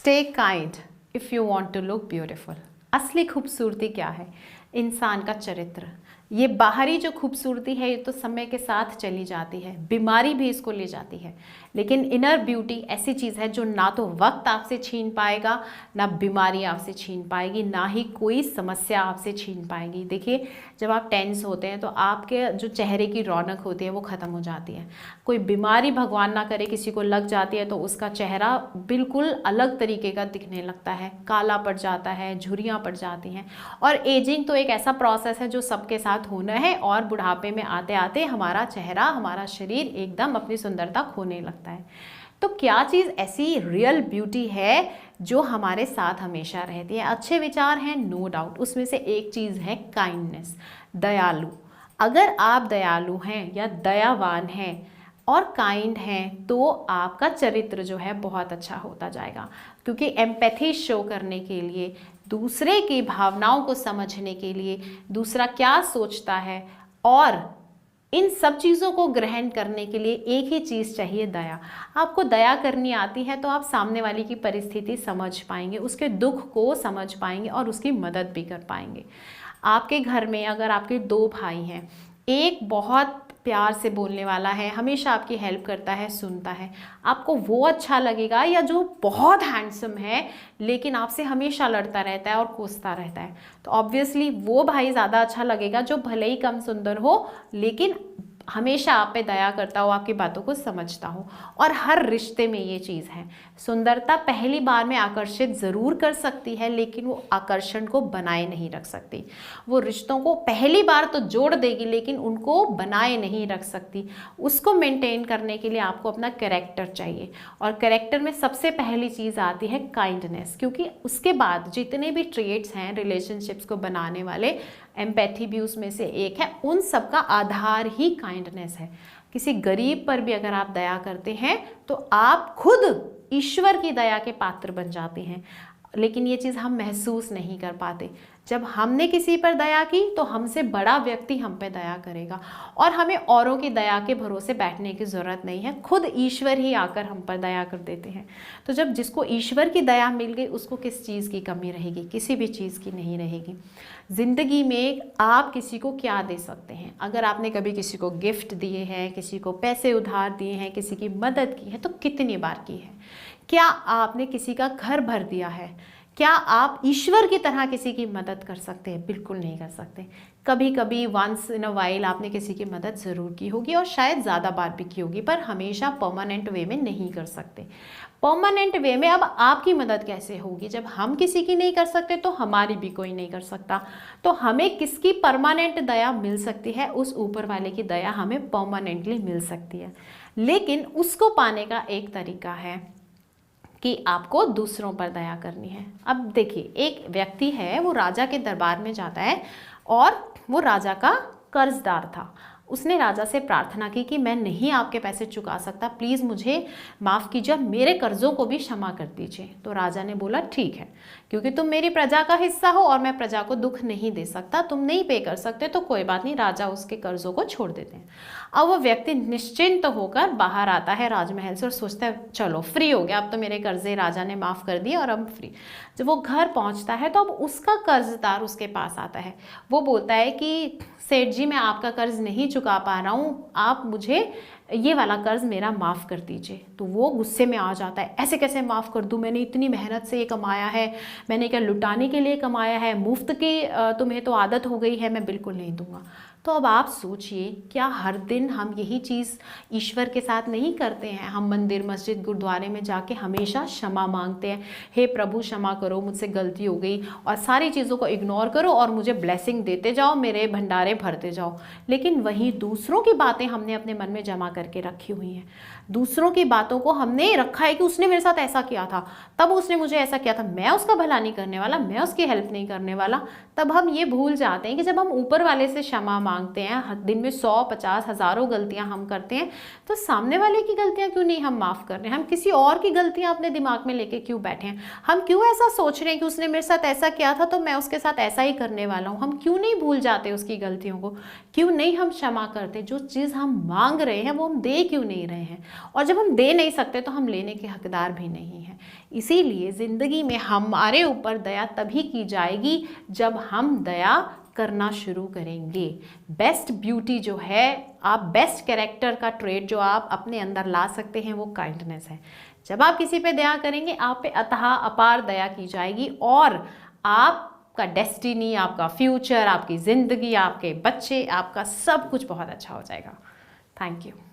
Stay kind if you want to look beautiful. असली खूबसूरती क्या है? इंसान का चरित्र। ये बाहरी जो खूबसूरती है ये तो समय के साथ चली जाती है, बीमारी भी इसको ले जाती है, लेकिन इनर ब्यूटी ऐसी चीज़ है जो ना तो वक्त आपसे छीन पाएगा, ना बीमारी आपसे छीन पाएगी, ना ही कोई समस्या आपसे छीन पाएगी। देखिए, जब आप टेंस होते हैं तो आपके जो चेहरे की रौनक होती है वो ख़त्म हो जाती है। कोई बीमारी भगवान ना करे किसी को लग जाती है तो उसका चेहरा बिल्कुल अलग तरीके का दिखने लगता है, काला पड़ जाता है, झुर्रियाँ पड़ जाती हैं। और एजिंग तो एक ऐसा प्रोसेस है जो सबके साथ होना है, और बुढ़ापे में आते आते हमारा चेहरा, हमारा शरीर एकदम अपनी सुंदरता खोने लगता है। तो क्या चीज़ ऐसी रियल ब्यूटी है जो हमारे साथ हमेशा रहती है? अच्छे विचार हैं, नो डाउट। उसमें से एक चीज़ है काइंडनेस, दयालु। अगर आप दयालु हैं या दयावान हैं और काइंड हैं तो आपका चरित्र जो है बहुत अच्छा होता जाएगा, क्योंकि एम्पैथी शो करने के लिए, दूसरे की भावनाओं को समझने के लिए, दूसरा क्या सोचता है, और इन सब चीज़ों को ग्रहण करने के लिए एक ही चीज़ चाहिए, दया। आपको दया करनी आती है तो आप सामने वाले की परिस्थिति समझ पाएंगे, उसके दुख को समझ पाएंगे और उसकी मदद भी कर पाएंगे। आपके घर में अगर आपके दो भाई हैं, एक बहुत प्यार से बोलने वाला है, हमेशा आपकी हेल्प करता है, सुनता है, आपको वो अच्छा लगेगा, या जो बहुत हैंडसम है लेकिन आपसे हमेशा लड़ता रहता है और कोसता रहता है? तो ऑब्वियसली वो भाई ज़्यादा अच्छा लगेगा जो भले ही कम सुंदर हो लेकिन हमेशा आप पे दया करता हो, आपकी बातों को समझता हो। और हर रिश्ते में ये चीज़ है, सुंदरता पहली बार में आकर्षित ज़रूर कर सकती है लेकिन वो आकर्षण को बनाए नहीं रख सकती। वो रिश्तों को पहली बार तो जोड़ देगी लेकिन उनको बनाए नहीं रख सकती। उसको मेंटेन करने के लिए आपको अपना कैरेक्टर चाहिए, और कैरेक्टर में सबसे पहली चीज़ आती है काइंडनेस, क्योंकि उसके बाद जितने भी ट्रेट्स हैं रिलेशनशिप्स को बनाने वाले, एम्पैथी भी उसमें से एक है, उन सब का आधार ही काइंडनेस है। किसी गरीब पर भी अगर आप दया करते हैं तो आप खुद ईश्वर की दया के पात्र बन जाते हैं, लेकिन ये चीज़ हम महसूस नहीं कर पाते। जब हमने किसी पर दया की तो हमसे बड़ा व्यक्ति हम पे दया करेगा, और हमें औरों की दया के भरोसे बैठने की ज़रूरत नहीं है, खुद ईश्वर ही आकर हम पर दया कर देते हैं। तो जब जिसको ईश्वर की दया मिल गई उसको किस चीज़ की कमी रहेगी? किसी भी चीज़ की नहीं रहेगी। ज़िंदगी में आप किसी को क्या दे सकते हैं? अगर आपने कभी किसी को गिफ्ट दिए हैं, किसी को पैसे उधार दिए हैं, किसी की मदद की है, तो कितनी बार की है? क्या आपने किसी का घर भर दिया है? क्या आप ईश्वर की तरह किसी की मदद कर सकते हैं? बिल्कुल नहीं कर सकते। कभी कभी वंस इन अ वाइल आपने किसी की मदद ज़रूर की होगी, और शायद ज़्यादा बार भी की होगी, पर हमेशा परमानेंट वे में नहीं कर सकते। परमानेंट वे में अब आपकी मदद कैसे होगी? जब हम किसी की नहीं कर सकते तो हमारी भी कोई नहीं कर सकता। तो हमें किसकी परमानेंट दया मिल सकती है? उस ऊपर वाले की दया हमें परमानेंटली मिल सकती है, लेकिन उसको पाने का एक तरीका है कि आपको दूसरों पर दया करनी है। अब देखिए, एक व्यक्ति है, वो राजा के दरबार में जाता है और वो राजा का कर्जदार था। उसने राजा से प्रार्थना की कि मैं नहीं आपके पैसे चुका सकता, प्लीज़ मुझे माफ़ कीजिए, मेरे कर्ज़ों को भी क्षमा कर दीजिए। तो राजा ने बोला ठीक है, क्योंकि तुम मेरी प्रजा का हिस्सा हो और मैं प्रजा को दुख नहीं दे सकता, तुम नहीं पे कर सकते तो कोई बात नहीं। राजा उसके कर्ज़ों को छोड़ देते हैं। अब वो व्यक्ति निश्चिंत होकर बाहर आता है राजमहल से और सोचता है चलो फ्री हो गया, अब तो मेरे कर्जे राजा ने माफ़ कर दिए और अब फ्री। जब वो घर पहुंचता है तो अब उसका कर्जदार उसके पास आता है। वो बोलता है कि सेठ जी, मैं आपका कर्ज नहीं चुका पा रहा हूँ, आप मुझे ये वाला कर्ज मेरा माफ़ कर दीजिए। तो वो गुस्से में आ जाता है, ऐसे कैसे माफ़ कर दूँ? मैंने इतनी मेहनत से ये कमाया है, मैंने क्या लुटाने के लिए कमाया है? मुफ्त की तुम्हें तो आदत हो गई है, मैं बिल्कुल नहीं दूंगा। तो अब आप सोचिए, क्या हर दिन हम यही चीज़ ईश्वर के साथ नहीं करते हैं? हम मंदिर, मस्जिद, गुरुद्वारे में जाके हमेशा क्षमा मांगते हैं, हे प्रभु क्षमा करो, मुझसे गलती हो गई, और सारी चीज़ों को इग्नोर करो और मुझे ब्लेसिंग देते जाओ, मेरे भंडारे भरते जाओ। लेकिन वहीं दूसरों की बातें हमने अपने मन में जमा करके रखी हुई हैं। दूसरों की बातों को हमने रखा है कि उसने मेरे साथ ऐसा किया था, तब उसने मुझे ऐसा किया था, मैं उसका भला नहीं करने वाला, मैं उसकी हेल्प नहीं करने वाला। तब हम ये भूल जाते हैं कि जब हम ऊपर वाले से क्षमा मांगते हैं, दिन में 100, 50, हज़ारों गलतियां हम करते हैं, तो सामने वाले की गलतियां क्यों नहीं हम माफ़ कर रहे हैं? हम किसी और की गलतियां अपने दिमाग में लेके क्यों बैठे हैं? हम क्यों ऐसा सोच रहे हैं कि उसने मेरे साथ ऐसा किया था तो मैं उसके साथ ऐसा ही करने वाला हूँ? हम क्यों नहीं भूल जाते उसकी गलतियों को? क्यों नहीं हम क्षमा करते? जो चीज़ हम मांग रहे हैं वो हम दे क्यों नहीं रहे हैं? और जब हम दे नहीं सकते तो हम लेने के हकदार भी नहीं हैं। इसीलिए ज़िंदगी में हमारे ऊपर दया तभी की जाएगी जब हम दया करना शुरू करेंगे। बेस्ट ब्यूटी जो है, आप बेस्ट कैरेक्टर का ट्रेट जो आप अपने अंदर ला सकते हैं वो काइंडनेस है। जब आप किसी पे दया करेंगे आप पे अथाह अपार दया की जाएगी और आपका डेस्टिनी, आपका फ्यूचर, आपकी ज़िंदगी, आपके बच्चे, आपका सब कुछ बहुत अच्छा हो जाएगा। Thank you.